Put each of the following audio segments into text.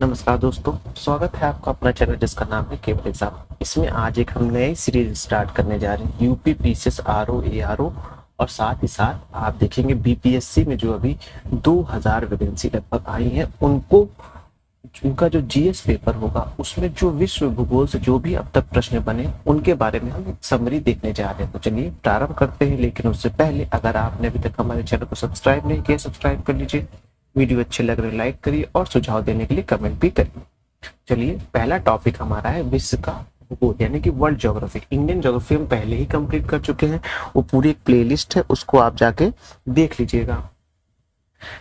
नमस्कार दोस्तों, स्वागत है आपका अपना चैनल जिसका नाम है केवल एग्जाम। इसमें आज एक हम नई सीरीज स्टार्ट करने जा रहे हैं यूपी पीसीएस आरओ एआरओ और साथ ही साथ आप देखेंगे बीपीएससी में जो अभी 2000 वैकेंसी लगभग आई है उनको उनका जो जीएस पेपर होगा उसमें जो विश्व भूगोल से जो भी अब तक प्रश्न बने उनके बारे में हम एक समरी देखने जा रहे हैं। तो चलिए प्रारंभ करते हैं, लेकिन उससे पहले अगर आपने अभी तक हमारे चैनल को सब्सक्राइब नहीं किया सब्सक्राइब कर लीजिए। वीडियो अच्छे लग रहे लाइक करिए और सुझाव देने के लिए कमेंट भी करिए। चलिए पहला टॉपिक हमारा है विश्व का भूगोल यानी कि वर्ल्ड ज्योग्राफी। इंडियन ज्योग्राफी हम पहले ही कंप्लीट कर चुके हैं, वो पूरी एक प्लेलिस्ट है, उसको आप जाके देख लीजिएगा।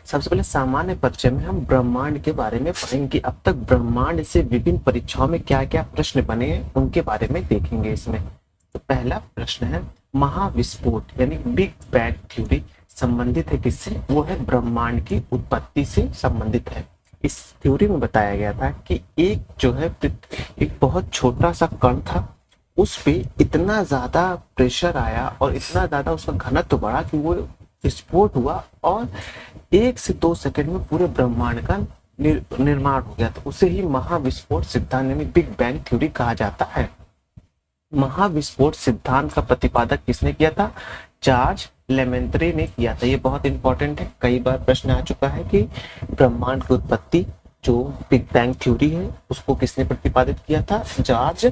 सबसे पहले सामान्य परिचय में हम ब्रह्मांड के बारे में पढ़ेंगे कि अब तक ब्रह्मांड से विभिन्न परीक्षाओं में क्या क्या प्रश्न बने हैं उनके बारे में देखेंगे इसमें। तो पहला प्रश्न है महाविस्फोट यानी बिग बैंग थ्योरी संबंधित है किससे? वो है ब्रह्मांड की उत्पत्ति से संबंधित है। इस थ्योरी में बताया गया था कि एक जो है एक बहुत छोटा सा कण था, उस पे इतना ज्यादा प्रेशर आया और इतना ज्यादा उसका घनत्व बढ़ा कि वो विस्फोट हुआ और 1 से 2 सेकंड में पूरे ब्रह्मांड का निर्माण हो गया। तो उसे ही महाविस्फोट सिद्धांत यानी बिग बैंग थ्योरी कहा जाता है। महाविस्फोट सिद्धांत का प्रतिपादक किसने किया था? चार्ल्स लेमेंत्रे ने किया था। ये बहुत इंपॉर्टेंट है, कई बार प्रश्न आ चुका है कि ब्रह्मांड की उत्पत्ति जो बिग बैंग थ्योरी है उसको किसने प्रतिपादित किया था? चार्ल्स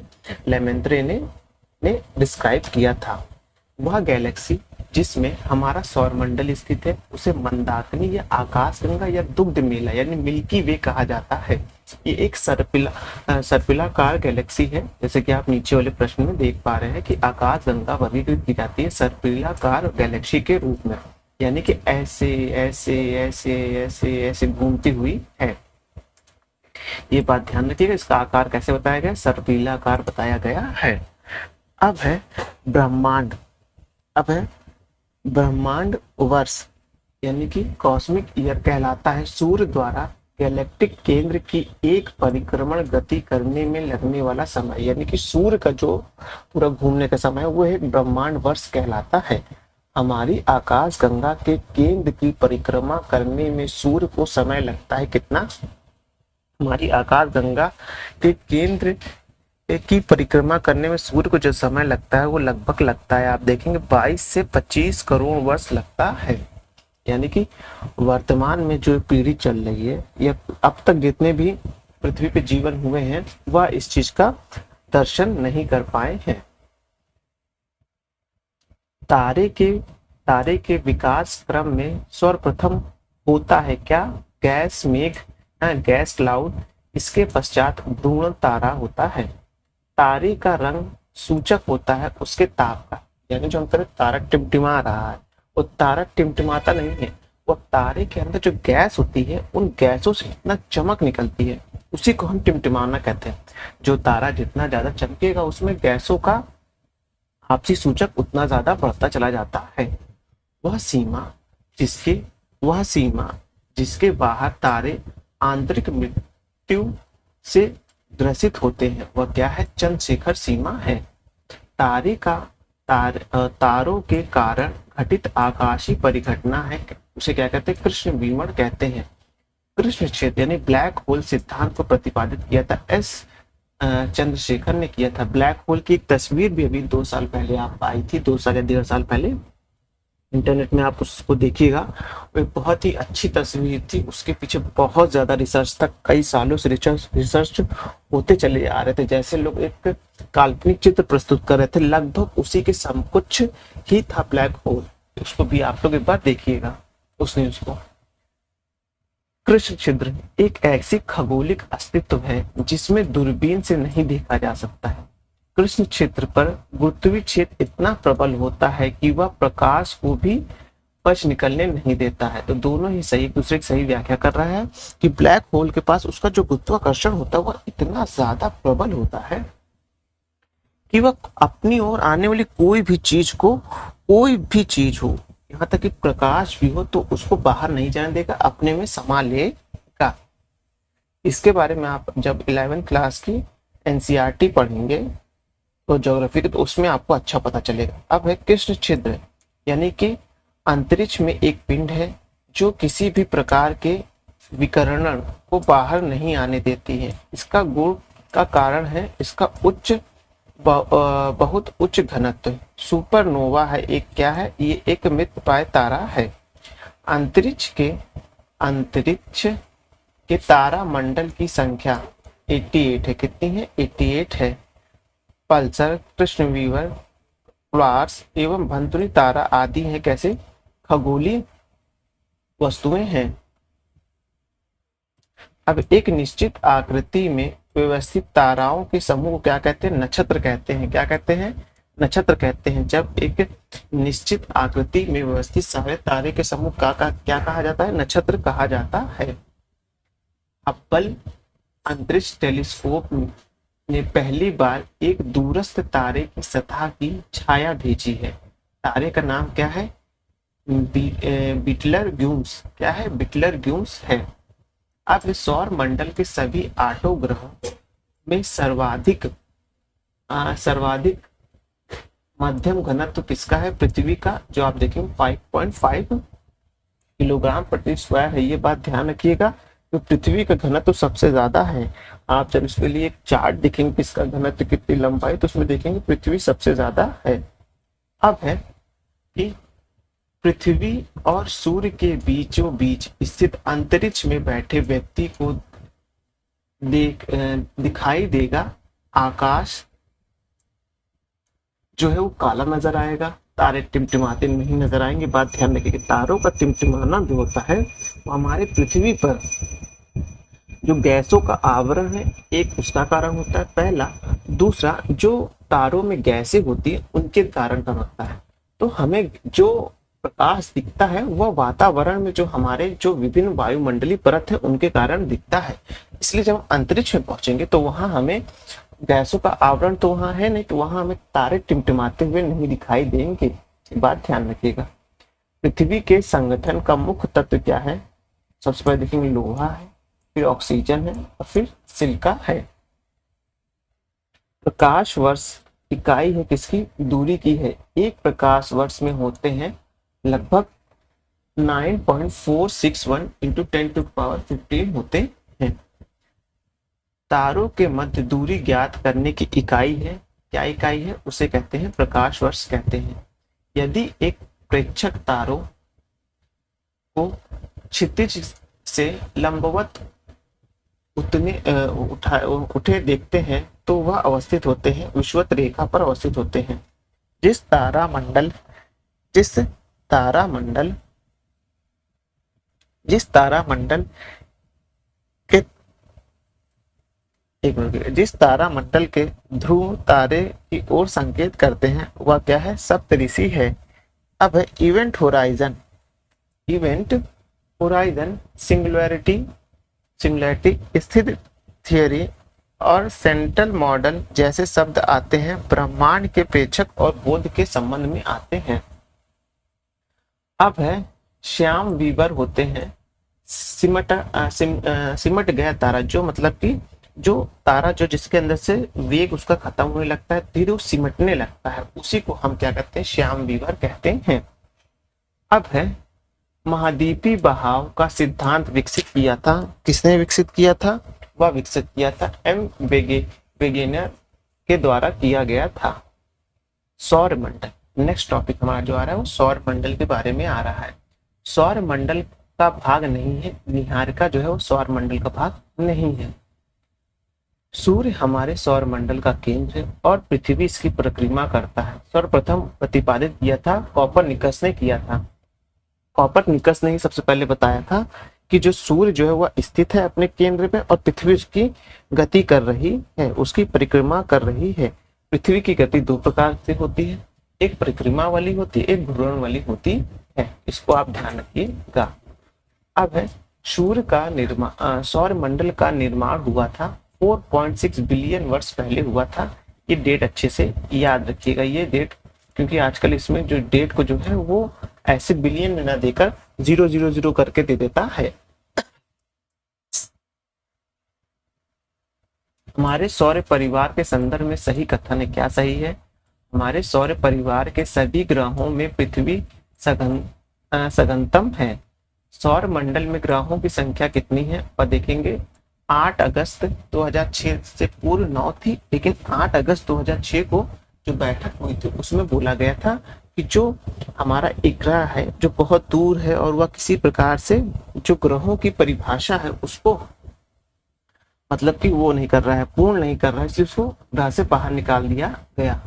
लेमेंत्रे ने डिस्क्राइब किया था। वह गैलेक्सी जिसमें हमारा सौरमंडल स्थित है उसे मंदाकिनी या आकाशगंगा या दुग्ध मेला यानी मिल्की वे कहा जाता है। ये एक सर्पिलाकार गैलेक्सी है, जैसे कि आप नीचे वाले प्रश्न में देख पा रहे हैं कि आकाशगंगा वर्गीकृत की जाती है सर्पिलाकार गैलेक्सी के रूप में, यानी कि ऐसे ऐसे ऐसे ऐसे ऐसे घूमती हुई है। ये बात ध्यान रखिएगा, इसका आकार कैसे बताया गया? सर्पिलाकार बताया गया है। अब है ब्रह्मांड अब है ब्रह्मांड वर्ष यानी कि कॉस्मिक ईयर कहलाता है सूर्य द्वारा गैलेक्टिक केंद्र की एक परिक्रमण गति करने में लगने वाला समय, यानी कि सूर्य का जो पूरा घूमने का समय वो एक ब्रह्मांड वर्ष कहलाता है। हमारी आकाश गंगा के केंद्र की परिक्रमा करने में सूर्य को समय लगता है कितना? हमारी आकाश गंगा के केंद्र की परिक्रमा करने में सूर्य को जो समय लगता है वो लगभग लगता है, आप देखेंगे 22 से 25 करोड़ वर्ष लगता है। यानी कि वर्तमान में जो पीढ़ी चल रही है या अब तक जितने भी पृथ्वी पे जीवन हुए हैं वह इस चीज का दर्शन नहीं कर पाए हैं। तारे के विकास क्रम में सर्वप्रथम होता है क्या? गैस मेघ, गैस क्लाउड। इसके पश्चात भ्रूण तारा होता है। तारे का रंग सूचक होता है उसके ताप का, यानी जो हम कह रहे तारा टिमटिमा रहा है वो तारा टिमटिमाता नहीं है, वो तारे के अंदर जो गैस होती है उन गैसों से इतना चमक निकलती है उसी को हम टिमटिमाना कहते हैं। जो तारा जितना ज्यादा चमकेगा उसमें गैसों का आपसी सूचक उतना ज्यादा बढ़ता चला जाता है। वह सीमा जिसके वह सीमा जिसके बाहर तारे आंतरिक मृत्यु से ग्रसित होते हैं वह क्या है? चंद्रशेखर सीमा है। तारे का तारों के कारण घटित आकाशीय परिघटना है, उसे क्या कहते हैं? कृष्ण विमण कहते हैं। कृष्ण क्षेत्र यानी ब्लैक होल सिद्धांत को प्रतिपादित किया था एस चंद्रशेखर ने किया था। ब्लैक होल की एक तस्वीर भी अभी 2 साल पहले आप आई थी, 2 साल या 1.5 साल पहले इंटरनेट में आप उसको देखिएगा। वो एक बहुत ही अच्छी तस्वीर थी, उसके पीछे बहुत ज्यादा रिसर्च था, कई सालों से रिसर्च होते चले आ रहे थे। जैसे लोग एक काल्पनिक चित्र प्रस्तुत कर रहे थे लगभग उसी के समकुछ ही था ब्लैक होल। उसको भी आप लोग एक बार देखिएगा उस न्यूज को। कृष्ण छिद्र एक ऐसी खगोलिक अस्तित्व है जिसमें दूरबीन से नहीं देखा जा सकता है। कृष्ण क्षेत्र पर गुरुत्वीय क्षेत्र इतना प्रबल होता है कि वह प्रकाश को भी बच निकलने नहीं देता है। तो दोनों ही सही, एक दूसरे की सही व्याख्या कर रहा है कि ब्लैक होल के पास उसका जो गुरुत्वाकर्षण होता है वह इतना ज्यादा प्रबल होता है कि वह अपनी ओर आने वाली कोई भी चीज हो, यहाँ तक कि प्रकाश भी हो, तो उसको बाहर नहीं जाने देगा, अपने में समा लेगा। इसके बारे में आप जब 11वीं क्लास की एनसीईआरटी पढ़ेंगे तो ज्योग्राफी के, तो उसमें आपको अच्छा पता चलेगा। अब है कृष्ण छिद्र यानी कि अंतरिक्ष में एक पिंड है जो किसी भी प्रकार के विकिरण को बाहर नहीं आने देती है। इसका गुण का कारण है इसका बहुत उच्च घनत्व। सुपरनोवा है एक क्या है, ये एक मृतप्राय तारा है। अंतरिक्ष के तारा मंडल की संख्या 88 है। कितनी है? 88 है। पल्सर, कृष्णवीवर, प्लार्स एवं भंतुनी तारा आदि है कैसे खगोलीय वस्तुएं हैं। अब एक निश्चित आकृति में व्यवस्थित ताराओं के समूह को क्या कहते हैं? नक्षत्र कहते हैं। क्या कहते हैं? नक्षत्र कहते हैं। जब एक निश्चित आकृति में व्यवस्थित सारे तारे के समूह का क्या कहा जाता है? नक्षत्र कहा जाता है। हब्बल अंतरिक्ष टेलीस्कोप ने पहली बार एक दूरस्थ तारे की सतह की छाया भेजी है। तारे का नाम क्या है? बीटलगेम्स। क्या है? बीटलगेम्स है। अब सौर मंडल के सभी 8 ग्रहों में सर्वाधिक मध्यम घनत्व किसका है? पृथ्वी का, जो आप देखेंगे 5.5 किलोग्राम प्रति स्क्वायर है। ये बात ध्यान रखिएगा, तो पृथ्वी का घनत्व सबसे ज्यादा है। आप जब इसके लिए एक चार्ट देखेंगे इसका घनत्व कितनी लंबाई, तो उसमें देखेंगे पृथ्वी सबसे ज्यादा है। अब है कि पृथ्वी और सूर्य के बीचों बीच स्थित अंतरिक्ष में बैठे व्यक्ति को दिखाई देगा आकाश जो है वो काला नजर आएगा। तारे टिमटिमाते नहीं नजर आएंगे। बात ध्यान रखिए, तारों का टिमटिमाना जो होता है वो हमारे पृथ्वी पर जो गैसों का आवरण है, एक उसका कारण होता है पहला। दूसरा, जो तारों में गैसें होती है उनके कारण का होता है। तो हमें जो प्रकाश दिखता है वह वातावरण में जो हमारे जो विभिन्न वायुमंडलीय परत है उनके कारण दिखता है। इसलिए जब हम अंतरिक्ष में पहुंचेंगे तो वहां हमें गैसों का आवरण तो वहां है नहीं, तो वहां हमें तारे टिमटिमाते हुए नहीं दिखाई देंगे। बात ध्यान रखिएगा। पृथ्वी के संगठन का मुख्य तत्व क्या है? सबसे पहले देखेंगे लोहा है, फिर ऑक्सीजन है और फिर सिलिका है। प्रकाश वर्ष इकाई है किसकी? दूरी की है। एक प्रकाश वर्ष में होते हैं लगभग 9.461 इंटू 10⁻15 होते हैं। तारों के मध्य दूरी ज्ञात करने की इकाई है। क्या इकाई है? उसे कहते हैं प्रकाश वर्ष कहते हैं। यदि एक प्रेक्षक तारों को क्षितिज से लंबवत उठे देखते हैं तो वह अवस्थित होते हैं विषुवत रेखा पर अवस्थित होते हैं। जिस तारामंडल के ध्रुव तारे की ओर संकेत करते हैं वह क्या है? सप्तऋषि है। अब है इवेंट होराइजन सिंगुलैरिटी स्थिर थियरी और सेंट्रल मॉडल जैसे शब्द आते हैं, ब्रह्मांड के प्रेक्षक और बोध के संबंध में आते हैं। अब है श्याम वीवर होते हैं सिमट गया तारा, जो मतलब कि जो तारा जो जिसके अंदर से वेग उसका खत्म होने लगता है, धीरे वो सिमटने लगता है, उसी को हम क्या कहते हैं? श्याम वीवर कहते हैं। अब है महाद्वीपीय बहाव का सिद्धांत विकसित किया था। किसने विकसित किया था? वह विकसित किया था वेगेनर के द्वारा किया गया था। सौर मंडल, नेक्स्ट टॉपिक हमारा जो आ रहा है वो सौर मंडल के बारे में आ रहा है। सौर मंडल का भाग नहीं है, निहारिका जो है वो सौर मंडल का भाग नहीं है। सूर्य हमारे सौर मंडल का केंद्र है और पृथ्वी इसकी परिक्रमा करता है। सर्वप्रथम प्रतिपादित किया था कॉपरनिकस ने किया था। कॉपरनिकस ने ही सबसे पहले बताया था कि जो सूर्य जो है वह स्थित है अपने केंद्र में और पृथ्वी उसकी गति कर रही है, उसकी परिक्रमा कर रही है। पृथ्वी की गति 2 प्रकार से होती है, एक परिक्रमा वाली होती है, एक घूर्णन वाली होती है। इसको आप ध्यान रखिएगा। अब है सौर मंडल का निर्माण हुआ था 4.6 बिलियन वर्ष पहले हुआ था। ये डेट अच्छे से याद रखिएगा, ये डेट, क्योंकि आजकल इसमें जो डेट को जो है वो ऐसे बिलियन में ना देकर 000 करके दे देता है। हमारे सौर परिवार के संदर्भ में सही कथन है। क्या सही है? हमारे सौर परिवार के सभी ग्रहों में पृथ्वी सघनतम है। सौर मंडल में ग्रहों की संख्या कितनी है और देखेंगे 8 अगस्त 2006 से पूर्व 9 थी, लेकिन 8 अगस्त 2006 को जो बैठक हुई थी उसमें बोला गया था कि जो हमारा एक ग्रह है जो बहुत दूर है और वह किसी प्रकार से जो ग्रहों की परिभाषा है उसको मतलब कि वो नहीं कर रहा है, पूर्ण नहीं कर रहा है, इसलिए उसको ग्रह से बाहर निकाल दिया गया।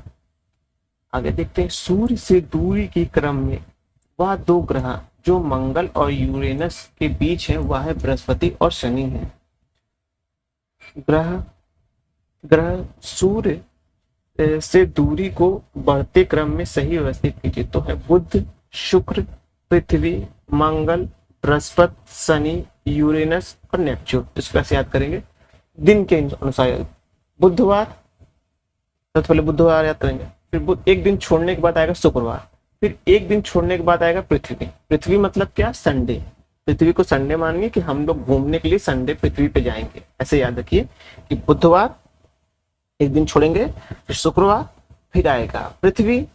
आगे देखते हैं, सूर्य से दूरी के क्रम में वह दो ग्रह जो मंगल और यूरेनस के बीच है वह है बृहस्पति और शनि है। ग्रह ग्रह सूर्य से दूरी को बढ़ते क्रम में सही व्यवस्थित कीजिए तो है बुध, शुक्र, पृथ्वी, मंगल, बृहस्पति, शनि, यूरेनस और नेपच्यून। इसको कैसे याद करेंगे? दिन के अनुसार बुधवार, सबसे पहले बुधवार याद करेंगे, फिर एक दिन छोड़ने के बाद आएगा शुक्रवार, फिर एक दिन छोड़ने के बाद आएगा पृथ्वी। पृथ्वी मतलब क्या? संडे। पृथ्वी को संडे मानिए कि हम लोग घूमने के लिए संडे पृथ्वी पे जाएंगे, ऐसे याद रखिए कि बुधवार एक दिन छोड़ेंगे, फिर शुक्रवार, फिर आएगा पृथ्वी,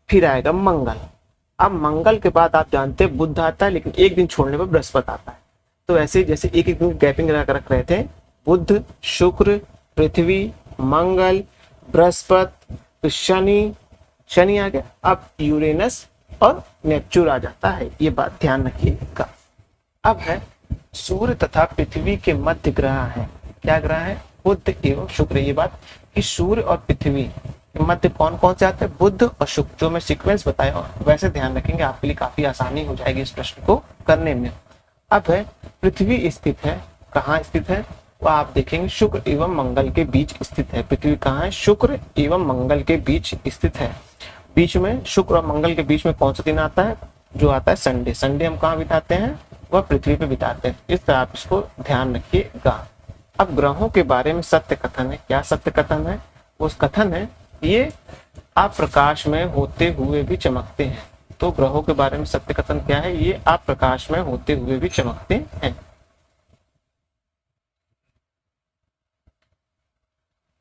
फिर आएगा मंगल। अब मंगल के बाद आप जानते हैं बुध आता है, लेकिन एक दिन छोड़ने पर बृहस्पति आता है। तो ऐसे जैसे एक एक दिन गैपिंग रख रहे थे, बुध, शुक्र, पृथ्वी, मंगल, बृहस्पति, फिर शनि आ गया, अब यूरेनस और नेपच्यून आ जाता है। ये बात ध्यान रखिएगा। अब है सूर्य तथा पृथ्वी के मध्य ग्रह है। क्या ग्रह है? बुध एवं शुक्र। ये बात कि सूर्य और पृथ्वी के मध्य कौन कौन से आते हैं? बुध और शुक्र। जो मैं सीक्वेंस बताया वैसे ध्यान रखेंगे, आपके लिए काफी आसानी हो जाएगी इस प्रश्न को करने में। अब है पृथ्वी स्थित है, कहाँ स्थित है? वो आप देखेंगे शुक्र एवं मंगल के बीच स्थित है। पृथ्वी कहाँ है? शुक्र एवं मंगल के बीच स्थित है। बीच में शुक्र और मंगल के बीच में कौन सा दिन आता है? जो आता है संडे। संडे हम कहाँ बिताते हैं? वह पृथ्वी पे बिताते हैं। इस तरह आप इसको ध्यान रखिएगा। अब ग्रहों के बारे में सत्य कथन है। क्या सत्य कथन है? उस कथन है ये आप प्रकाश में होते हुए भी चमकते हैं। तो ग्रहों के बारे में सत्य कथन क्या है? ये आप प्रकाश में होते हुए भी चमकते हैं।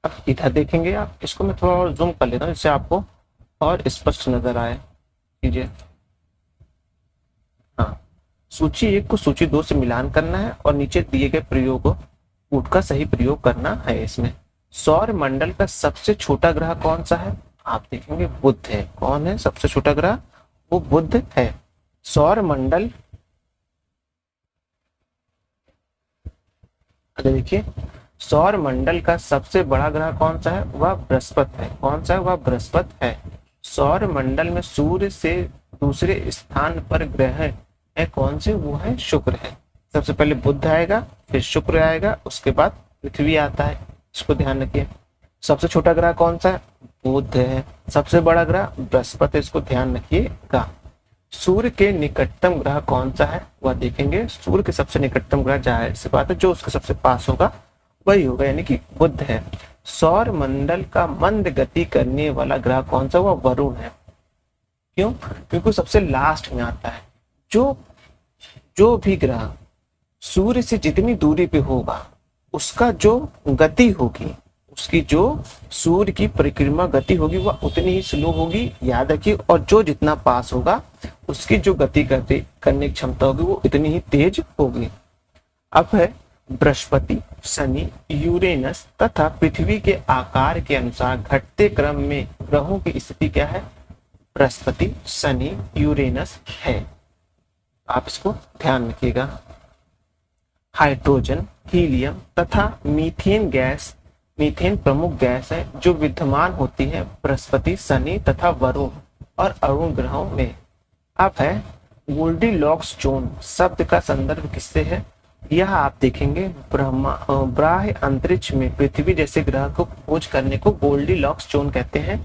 अब इधर देखेंगे आप, इसको मैं थोड़ा और जूम कर लेता हूँ जिससे आपको और स्पष्ट नजर आए। कीजिए, हाँ, सूची 1 को सूची 2 से मिलान करना है और नीचे दिए गए प्रयोग कूट का सही प्रयोग करना है। इसमें सौर मंडल का सबसे छोटा ग्रह कौन सा है? आप देखेंगे बुध है। कौन है सबसे छोटा ग्रह? वो बुध है। सौर मंडल, अगर देखिए सौर मंडल का सबसे बड़ा ग्रह कौन सा है? वह बृहस्पति है। कौन सा है? वह बृहस्पति है। सौर मंडल में सूर्य से दूसरे स्थान पर ग्रह है कौन से? वो है शुक्र है। सबसे पहले बुध आएगा, फिर शुक्र आएगा, उसके बाद पृथ्वी आता है। इसको ध्यान रखिए। सबसे छोटा ग्रह कौन सा है? बुध है। सबसे बड़ा ग्रह बृहस्पति, इसको ध्यान रखिएगा। सूर्य के निकटतम ग्रह कौन सा है? वह देखेंगे सूर्य के सबसे निकटतम ग्रह जाहिर सी बात है जो उसके सबसे पास होगा वही होगा, यानी कि बुध है। सौर मंडल का मंद गति करने वाला ग्रह कौन सा? वह वरुण है। क्यों? क्योंकि सबसे लास्ट में आता है। जो जो भी ग्रह सूर्य से जितनी दूरी पे होगा उसका जो गति होगी, उसकी जो सूर्य की परिक्रमा गति होगी वह उतनी ही स्लो होगी, याद रखिए। और जो जितना पास होगा उसकी जो गति करने की क्षमता होगी वो इतनी ही तेज होगी। अब है बृहस्पति, शनि, यूरेनस तथा पृथ्वी के आकार के अनुसार घटते क्रम में ग्रहों की स्थिति क्या है? बृहस्पति, शनि, यूरेनस है। आप इसको ध्यान रखिएगा। हाइड्रोजन, हीलियम तथा मीथेन गैस, मीथेन प्रमुख गैस है जो विद्यमान होती है बृहस्पति, शनि तथा वरुण और अरुण ग्रहों में। अब है गोल्डीलॉक्स जोन शब्द का संदर्भ किससे है? यह आप देखेंगे बाह्य अंतरिक्ष में पृथ्वी जैसे ग्रह को खोज करने को गोल्डीलॉक्स जोन कहते हैं।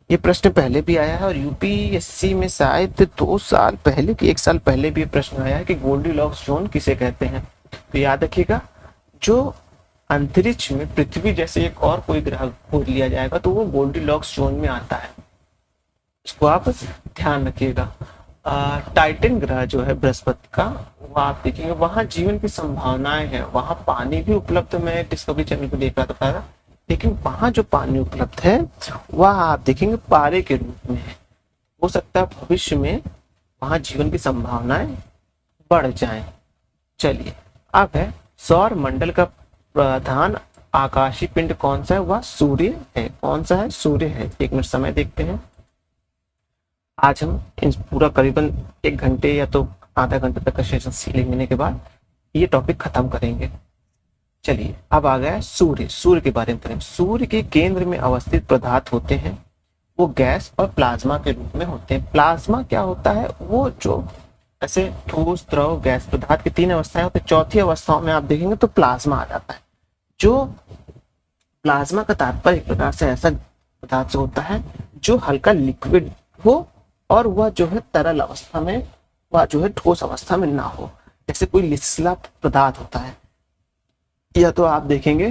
ये प्रश्न पहले भी आया है और यूपीएससी में शायद 2 साल पहले कि 1 साल पहले भी प्रश्न आया है कि गोल्डीलॉक्स जोन किसे कहते हैं। तो याद रखिएगा, जो अंतरिक्ष में पृथ्वी जैसे एक और कोई ग्रह खोज लिया जाएगा तो वो गोल्डीलॉक्स जोन में आता है। इसको आप ध्यान रखिएगा। टाइटन ग्रह जो है बृहस्पति का, वह आप देखेंगे वहां जीवन की संभावनाएं हैं। वहां पानी भी उपलब्ध, मैं डिस्कवरी चैनल पे देख रहा था, लेकिन वहां जो पानी उपलब्ध है वह आप देखेंगे पारे के रूप में है। हो सकता है भविष्य में वहां जीवन की संभावनाएं बढ़ जाएं। चलिए, अब है सौर मंडल का प्रधान आकाशीय पिंड कौन सा है? वह सूर्य है। कौन सा है? सूर्य है। 1 मिनट समय देखते हैं। आज हम इन पूरा करीबन 1 घंटे या तो आधा घंटे तक का सेशन लेने के बाद ये टॉपिक खत्म करेंगे। चलिए, अब आ गया है सूर्य। सूर्य के बारे में करें। सूर्य के केंद्र में अवस्थित पदार्थ होते हैं, वो गैस और प्लाज्मा के रूप में होते हैं। प्लाज्मा क्या होता है? वो जो ऐसे ठोस, द्रव, गैस, पदार्थ की 3 अवस्थाएं होती है, चौथी अवस्थाओं में आप देखेंगे तो प्लाज्मा आ जाता है। जो प्लाज्मा का तात्पर्य एक प्रकार से ऐसा पदार्थ से होता है जो हल्का लिक्विड हो और वह जो है तरल अवस्था में, वह जो है ठोस अवस्था में ना हो। जैसे कोई लिस्ला पदार्थ होता है, या तो आप देखेंगे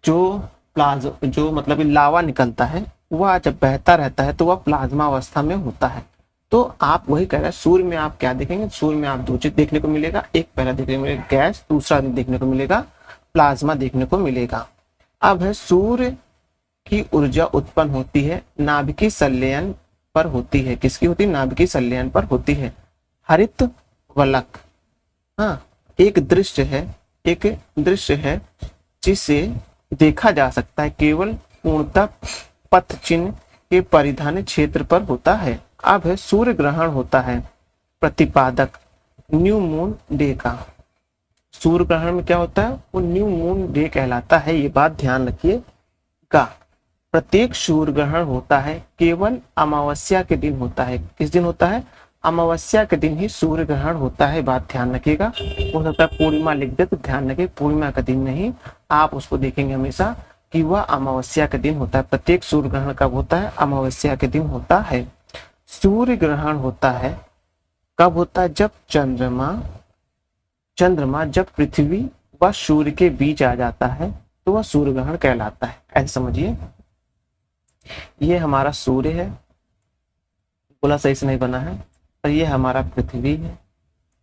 जो जो मतलब लावा निकलता है, वह जब बहता रहता है तो वह प्लाज्मा अवस्था में होता है। तो आप वही कह रहे हैं, सूर्य में आप क्या देखेंगे? सूर्य में आप दो चीज देखने को मिलेगा। एक पहला देखने को मिलेगा गैस, दूसरा देखने को मिलेगा प्लाज्मा देखने को मिलेगा। अब है सूर्य की ऊर्जा उत्पन्न होती है नाभिकीय संलयन पर होती है। किसकी होती है? नाभिकीय संलयन पर होती है। हरित वलक, हाँ, एक दृश्य है जिसे देखा जा सकता है केवल पूर्णतः पथ चिन्ह के परिधान क्षेत्र पर होता है। अब है सूर्य ग्रहण होता है प्रतिपादक न्यू मून डे का। सूर्य ग्रहण में क्या होता है? वो न्यू मून डे कहलाता है। ये बात ध्यान रखिएगा। प्रत्येक सूर्य ग्रहण होता है केवल अमावस्या के दिन होता है। किस दिन होता है? अमावस्या के दिन ही सूर्य ग्रहण होता है। बात ध्यान रखिएगा। हो सकता है पूर्णिमा लिख दे, तो ध्यान रखिए पूर्णिमा का दिन नहीं, आप उसको देखेंगे हमेशा कि वह अमावस्या के दिन होता है। प्रत्येक सूर्य ग्रहण कब होता है? अमावस्या के दिन होता है। सूर्य ग्रहण होता है कब होता है? जब चंद्रमा जब पृथ्वी व सूर्य के बीच आ जाता है तो वह सूर्य ग्रहण कहलाता है। ऐसे समझिए, ये हमारा सूर्य है, बोला सही से नहीं बना है, और ये हमारा पृथ्वी है,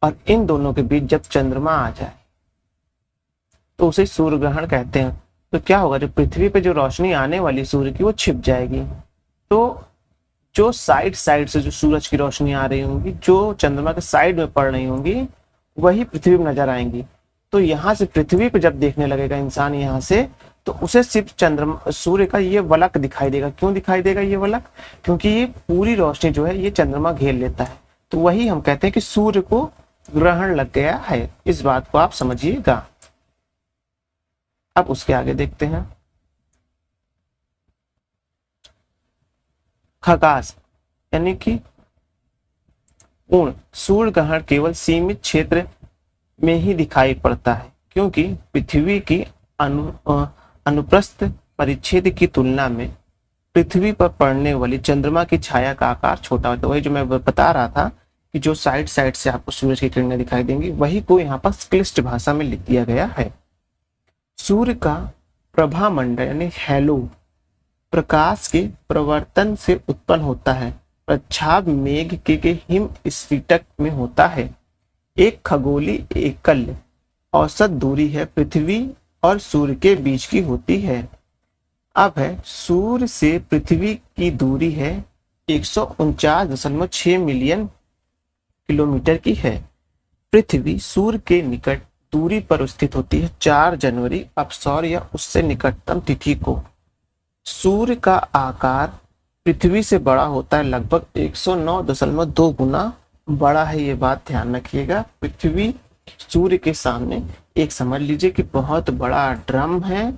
और इन दोनों के बीच जब चंद्रमा आ जाए तो उसे सूर्य ग्रहण कहते हैं। तो क्या होगा? जो पृथ्वी पे जो रोशनी आने वाली सूर्य की, वो छिप जाएगी। तो जो साइड से जो सूरज की रोशनी आ रही होंगी, जो चंद्रमा के साइड में पड़ रही होंगी, वही पृथ्वी में नजर आएंगी। तो यहाँ से पृथ्वी पे जब देखने लगेगा इंसान यहाँ से, तो उसे सिर्फ चंद्रमा, सूर्य का ये वलक दिखाई देगा। क्यों दिखाई देगा ये वलक? क्योंकि ये पूरी रोशनी जो है ये चंद्रमा घेर लेता है। तो वही हम कहते हैं कि सूर्य को ग्रहण लग गया है। इस बात को आप समझिएगा। अब उसके आगे देखते हैं। खगास यानी कि पूर्ण सूर्य ग्रहण केवल सीमित क्षेत्र में ही दिखाई पड़ता है, क्योंकि पृथ्वी की अनुप्रस्थ परिच्छेद की तुलना में पृथ्वी पर पड़ने वाली चंद्रमा की छाया का आकार छोटा होता है। वही जो मैं बता रहा था कि जो साइड से आपको सूरज की किरणें दिखाई देंगी, वही को यहाँ पर क्लिष्ट भाषा में लिख दिया गया है। सूर्य का प्रभामंडल यानी हैलो प्रकाश के प्रवर्तन से उत्पन्न होता है। प्रच्छाभ मेघ के हिम स्फटिक में होता है। एक खगोलीय एकल औसत दूरी है पृथ्वी और सूर्य के बीच की होती है। अब है सूर्य से पृथ्वी की दूरी है 149.6 मिलियन किलोमीटर की है। पृथ्वी सूर्य के निकट दूरी पर स्थित होती है 4 जनवरी अपसौर या उससे निकटतम तिथि को। सूर्य का आकार पृथ्वी से बड़ा होता है, लगभग 109.2 गुना बड़ा है। ये बात ध्यान रखिएगा। पृथ्वी सूर्य के सामने एक समझ लीजिए कि बहुत बड़ा ड्रम है,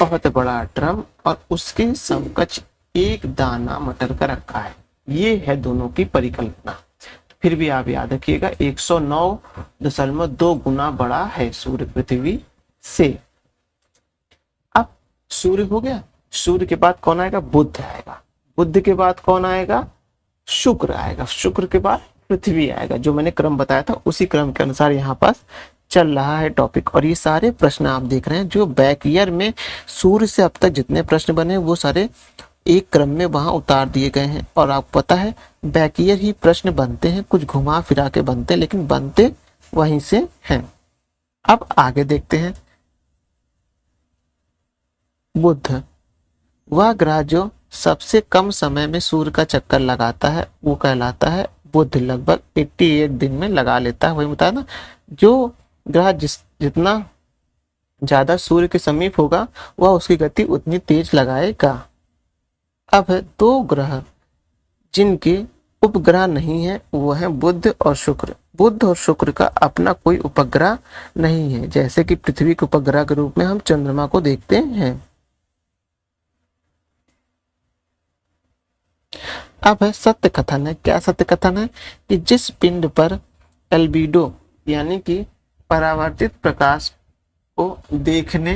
बहुत बड़ा ड्रम, और उसके समकक्ष एक दाना मटर का रखा है। ये है दोनों की परिकल्पना। फिर भी आप याद रखिएगा 109.2 गुना बड़ा है सूर्य पृथ्वी से। अब सूर्य हो गया। सूर्य के बाद कौन आएगा? बुध आएगा। बुध के बाद कौन आएगा? शुक्र आएगा। शुक्र के बाद पृथ्वी आएगा। जो मैंने क्रम बताया था उसी क्रम के अनुसार यहाँ पास चल रहा है टॉपिक। और ये सारे प्रश्न आप देख रहे हैं जो बैक ईयर में सूर्य से अब तक जितने प्रश्न बने वो सारे एक क्रम में वहां उतार दिए गए हैं। और आपको पता है बैक ईयर ही प्रश्न बनते हैं, कुछ घुमा फिरा के बनते हैं, लेकिन बनते वहीं से हैं। अब आगे देखते हैं। बुध, वह ग्रह जो सबसे कम समय में सूर्य का चक्कर लगाता है वो कहलाता है बुध लगभग 88 दिन में लगा लेता है। वही बताया ना, जो ग्रह जितना ज्यादा सूर्य के समीप होगा वह उसकी गति उतनी तेज लगाएगा। अब है दो ग्रह जिनके उपग्रह नहीं है, वो है बुध और शुक्र। बुध और शुक्र का अपना कोई उपग्रह नहीं है, जैसे कि पृथ्वी के उपग्रह के रूप में हम चंद्रमा को देखते हैं। अब है सत्य कथन है। क्या सत्य कथन है? कि जिस पिंड पर एल्बिडो यानी कि परावर्तित प्रकाश को देखने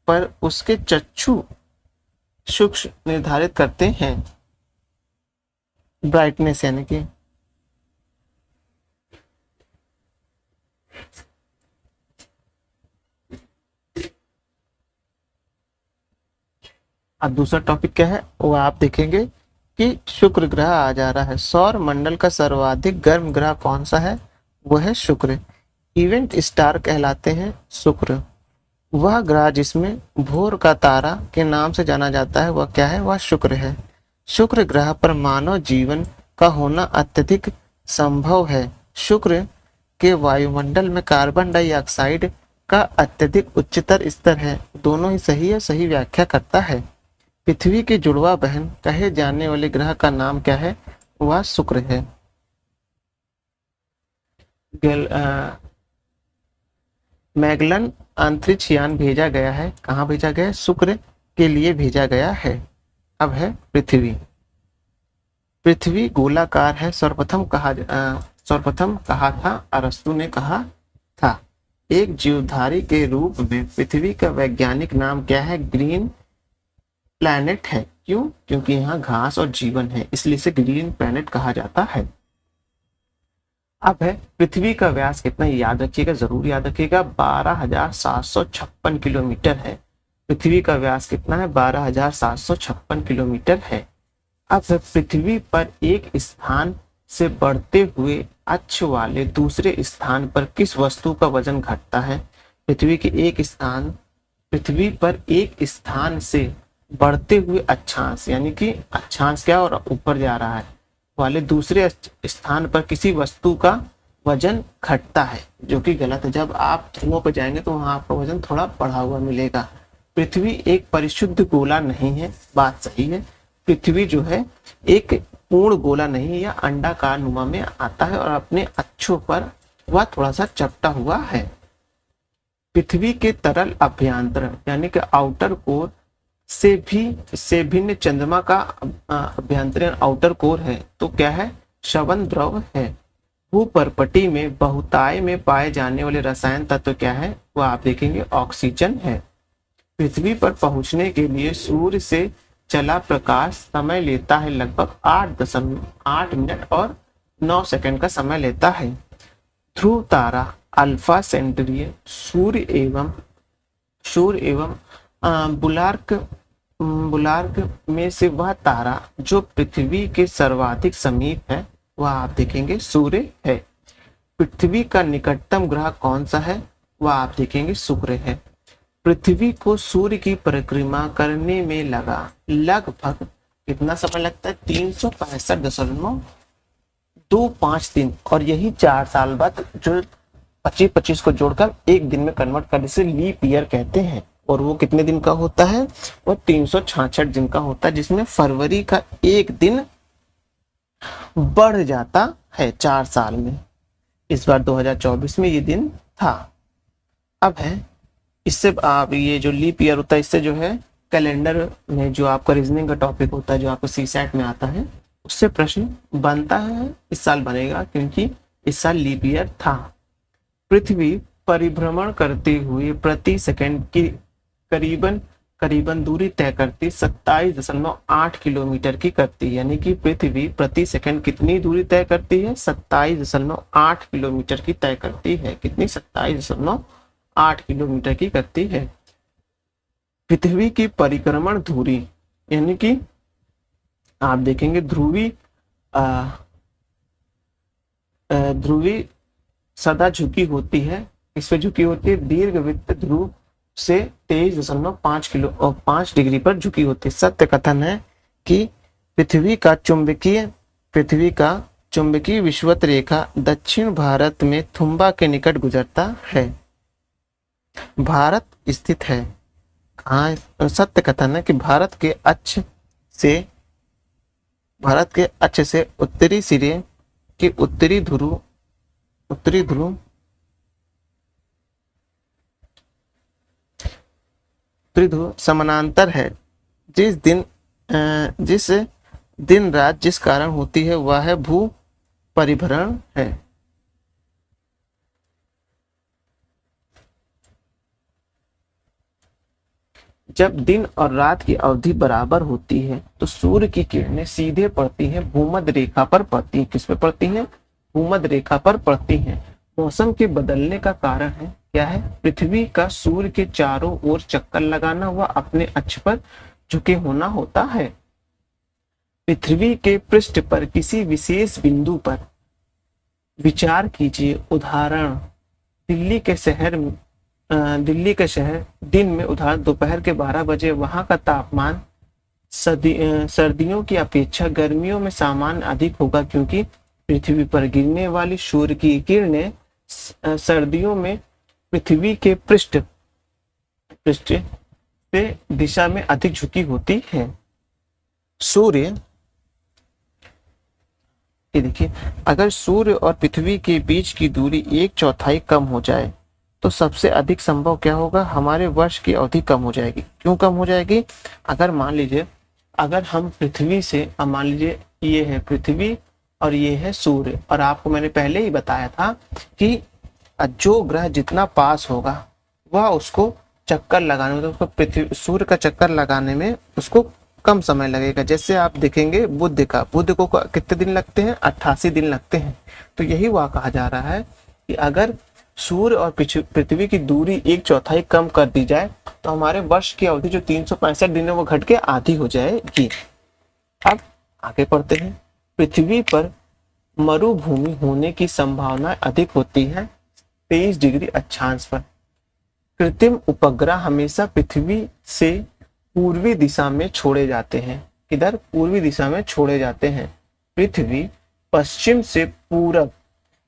पर उसके चक्षु सूक्ष्म निर्धारित करते हैं, ब्राइटनेस यानी कि अब दूसरा टॉपिक क्या है वो आप देखेंगे कि शुक्र ग्रह आ जा रहा है। सौर मंडल का सर्वाधिक गर्म ग्रह कौन सा है? वो है शुक्र। इवेंट स्टार कहलाते हैं शुक्र। वह ग्रह जिसमें भोर का तारा के नाम से जाना जाता है वह क्या है? वह शुक्र है। शुक्र ग्रह पर मानव जीवन का होना अत्यधिक संभव है। शुक्र के वायुमंडल में कार्बन डाइऑक्साइड का अत्यधिक उच्चतर स्तर है। दोनों ही सही है, सही व्याख्या करता है। पृथ्वी की जुड़वा बहन कहे जाने वाले ग्रह का नाम क्या है? वह शुक्र है। मैगलन अंतरिक्ष यान भेजा गया है। कहाँ भेजा गया है? शुक्र के लिए भेजा गया है। अब है पृथ्वी। पृथ्वी गोलाकार है, सर्वप्रथम कहा था, अरस्तु ने कहा था। एक जीवधारी के रूप में पृथ्वी का वैज्ञानिक नाम क्या है? ग्रीन प्लैनेट है। क्यों? क्योंकि यहाँ घास और जीवन है, इसलिए इसे ग्रीन प्लैनेट कहा जाता है। अब है पृथ्वी का व्यास कितना? याद रखिएगा, जरूर याद रखिएगा, 12,756 किलोमीटर है। पृथ्वी का व्यास कितना है? 12,756 किलोमीटर है। अब पृथ्वी पर एक स्थान से बढ़ते हुए अक्ष वाले दूसरे स्थान पर किस वस्तु का वजन घटता है? पृथ्वी पर एक स्थान से बढ़ते हुए अक्षांश यानी कि अक्षांश क्या और ऊपर जा रहा है वाले दूसरे स्थान पर किसी वस्तु का वजन घटता है, जो कि गलत है। जब आप ध्रुवों पर जाएंगे तो वहां आपका वजन थोड़ा बढ़ा हुआ मिलेगा। पृथ्वी एक परिशुद्ध गोला नहीं है, बात सही है। पृथ्वी जो है एक पूर्ण गोला नहीं या अंडाकार नुमा में आता है और अपने अक्षों पर वह थोड़ा सा चपटा हुआ है। पृथ्वी के तरल अभ्यंतरण यानी कि आउटर कोर से भिन्न चंद्रमा का अभ्यंतरण आउटर कोर है तो क्या है? श्रवण द्रव है। भूपर्पटी में बहुताय में पाए जाने वाले रसायन तत्व क्या है? वो आप देखेंगे ऑक्सीजन है। पृथ्वी पर पहुंचने के लिए सूर्य से चला प्रकाश समय लेता है लगभग 8.8 मिनट और 9 सेकंड का समय लेता है। ध्रुव तारा अल्फा सेंटरी सूर्य एवं बुलार्क में से वह तारा जो पृथ्वी के सर्वाधिक समीप है वह आप देखेंगे सूर्य है। पृथ्वी का निकटतम ग्रह कौन सा है? वह आप देखेंगे शुक्र है। पृथ्वी को सूर्य की परिक्रमा करने में लगा लगभग कितना समय लगता है? 365.25 दिन, और यही 4 साल बाद जो 25 को जोड़कर एक दिन में कन्वर्ट करने से लीप ईयर कहते हैं। और वो कितने दिन का होता है? वो 366 दिन का होता है, जिसमें फरवरी का एक दिन बढ़ जाता है 4 साल में। इस बार 2024 में ये दिन था। अब है इससे आप ये जो लीप ईयर होता है इससे जो है कैलेंडर में जो आपका रीजनिंग का टॉपिक होता है जो आपको सीसैट में आता है उससे प्रश्न बनता है। इस साल बनेगा क्योंकि इस साल लीप ईयर था। पृथ्वी परिभ्रमण करते हुए प्रति सेकंड की करीबन दूरी तय करती 27.8 किलोमीटर की करती है। यानी कि पृथ्वी प्रति सेकंड कितनी दूरी तय करती है? 27.8 किलोमीटर की तय करती है। कितनी? 27.8 किलोमीटर की करती है। पृथ्वी की परिक्रमण धुरी यानी कि आप देखेंगे ध्रुवी सदा झुकी होती है। इस पे झुकी होती है दीर्घवृत्त ध्रुव से 23.5 डिग्री पर झुकी होती है। सत्य कथन है कि पृथ्वी का चुंबकीय विषुवत रेखा दक्षिण भारत में थुम्बा के निकट गुजरता है। भारत स्थित है कहाँ? सत्य कथन है कि भारत के अक्ष से उत्तरी सिरे के उत्तरी ध्रुव समानांतर है। जिस दिन रात जिस कारण होती है वह है भू परिभ्रमण है। जब दिन और रात की अवधि बराबर होती है तो सूर्य की किरणें सीधे पड़ती हैं, भूमध्य रेखा पर पड़ती हैं। किस पे पड़ती हैं? भूमध्य रेखा पर पड़ती हैं। मौसम के बदलने का कारण है क्या है? पृथ्वी का सूर्य के चारों ओर चक्कर लगाना व अपने अक्ष पर झुके होना होता है। पृथ्वी के पृष्ठ पर किसी विशेष बिंदु पर विचार कीजिए। उदाहरण दिल्ली के शहर दिन में उदाहरण दोपहर के 12 बजे वहां का तापमान सर्दियों की अपेक्षा गर्मियों में सामान्य अधिक होगा, क्योंकि पृथ्वी पर गिरने वाली सूर्य की किरणें सर्दियों में पृथ्वी के पृष्ठ से दिशा में अधिक झुकी होती है। सूर्य, ये देखिए, अगर सूर्य और पृथ्वी के बीच की दूरी 1/4 कम हो जाए तो सबसे अधिक संभव क्या होगा? हमारे वर्ष की अवधि कम हो जाएगी। क्यों कम हो जाएगी? अगर मान लीजिए, अगर हम पृथ्वी से, मान लीजिए ये है पृथ्वी और ये है सूर्य, और आपको मैंने पहले ही बताया था कि जो ग्रह जितना पास होगा वह उसको चक्कर लगाने में, उसको पृथ्वी सूर्य का चक्कर लगाने में उसको कम समय लगेगा। जैसे आप देखेंगे बुध को कितने दिन लगते हैं? 88 दिन लगते हैं। तो यही वह कहा जा रहा है कि अगर सूर्य और पृथ्वी की दूरी 1/4 कम कर दी जाए तो हमारे वर्ष की अवधि जो 365 दिन है वो घट के आधी हो जाएगी। अब आगे पढ़ते हैं। पृथ्वी पर मरुभूमि होने की संभावना अधिक होती है 23 डिग्री अक्षांश पर। कृत्रिम उपग्रह हमेशा पृथ्वी से पूर्वी दिशा में छोड़े जाते हैं। किधर? पूर्वी दिशा में छोड़े जाते हैं। पृथ्वी पश्चिम से पूरब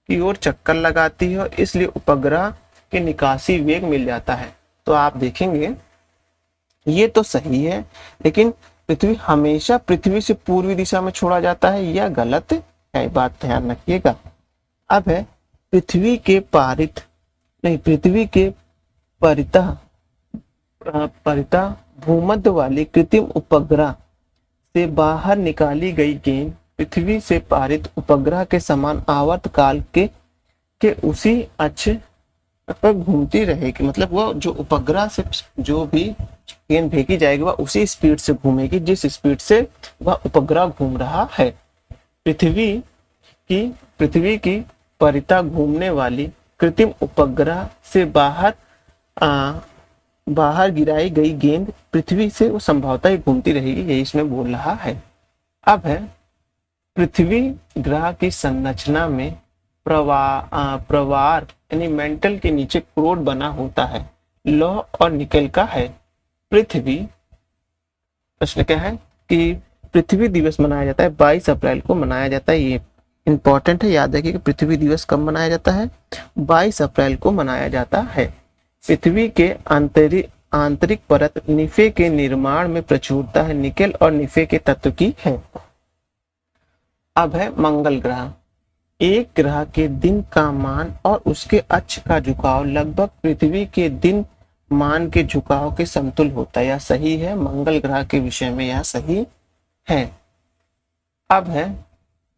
की ओर चक्कर लगाती है और इसलिए उपग्रह के निकासी वेग मिल जाता है। तो आप देखेंगे ये तो सही है, लेकिन पृथ्वी हमेशा पृथ्वी से पूर्वी दिशा में छोड़ा जाता है, यह गलत है। बात ध्यान रखिएगा। अब है पृथ्वी के परितः भूमध्य वाली कृत्रिम उपग्रह से बाहर निकाली गई गेंद पृथ्वी से पारित उपग्रह के समान आवर्त काल के उसी अक्ष पर घूमती रहेगी। मतलब वह जो उपग्रह से जो भी गेंद भेजी जाएगी वह उसी स्पीड से घूमेगी जिस स्पीड से वह उपग्रह घूम रहा है। पृथ्वी की परितः घूमने वाली कृत्रिम उपग्रह से बाहर गिराई गई गेंद पृथ्वी से वो संभवतः ही घूमती रहेगी, यही इसमें बोल रहा है। अब है पृथ्वी ग्रह की संरचना में प्रवार यानी मेंटल के नीचे क्रोड बना होता है, लौह और निकल का है। प्रश्न क्या है कि पृथ्वी दिवस मनाया जाता है 22 अप्रैल को मनाया जाता है। ये इंपॉर्टेंट है, याद रखिए कि पृथ्वी दिवस कब मनाया जाता है? 22 अप्रैल को मनाया जाता है। पृथ्वी के आंतरिक परत निफे के निर्माण में प्रचुरता है निकेल और निफे के तत्व की है। अब है मंगल ग्रह। एक ग्रह के दिन का मान और उसके अक्ष का झुकाव लगभग पृथ्वी के दिन मान के झुकाव के समतुल होता है। यह सही है। मंगल ग्रह के विषय में यह सही है। अब है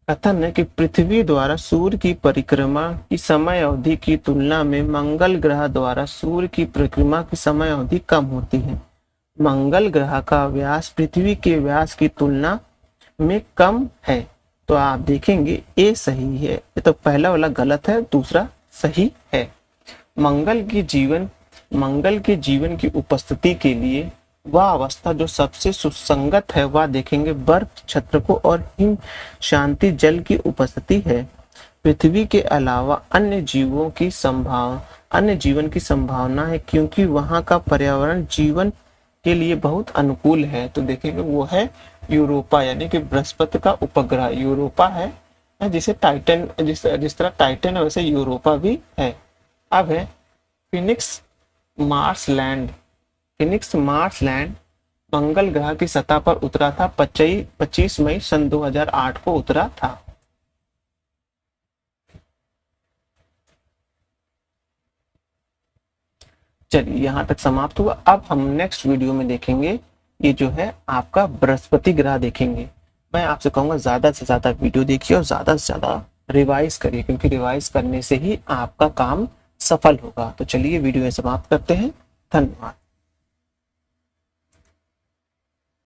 कथन है कि पृथ्वी द्वारा सूर्य की परिक्रमा की समय अवधि की तुलना में मंगल ग्रह द्वारा सूर्य की परिक्रमा की समय अवधि कम होती है। मंगल ग्रह का व्यास पृथ्वी के व्यास की तुलना में कम है। तो आप देखेंगे ए सही है। ये तो पहला वाला गलत है, दूसरा सही है। मंगल के जीवन की उपस्थिति के लिए वह अवस्था जो सबसे सुसंगत है वह देखेंगे बर्फ छत्रकों और हिम शांति जल की उपस्थिति है। पृथ्वी के अलावा अन्य जीवन की संभावना है क्योंकि वहां का पर्यावरण जीवन के लिए बहुत अनुकूल है। तो देखेंगे वो है यूरोपा यानी कि बृहस्पति का उपग्रह यूरोपा है है, जिसे टाइटन जिस तरह टाइटन है वैसे यूरोपा भी है। अब है Phoenix Mars land. Phoenix Mars land मंगल ग्रह की सतह पर उतरा था। 25 मई सन 2008 को उतरा था। चलिए यहाँ तक समाप्त हुआ। अब हम नेक्स्ट वीडियो में देखेंगे ये जो है आपका बृहस्पति ग्रह देखेंगे। मैं आपसे कहूंगा ज्यादा से ज्यादा वीडियो देखिए और ज्यादा से ज्यादा रिवाइज करिए, क्योंकि रिवाइज करने से ही आपका काम सफल होगा। तो चलिए वीडियो में समाप्त करते हैं। धन्यवाद।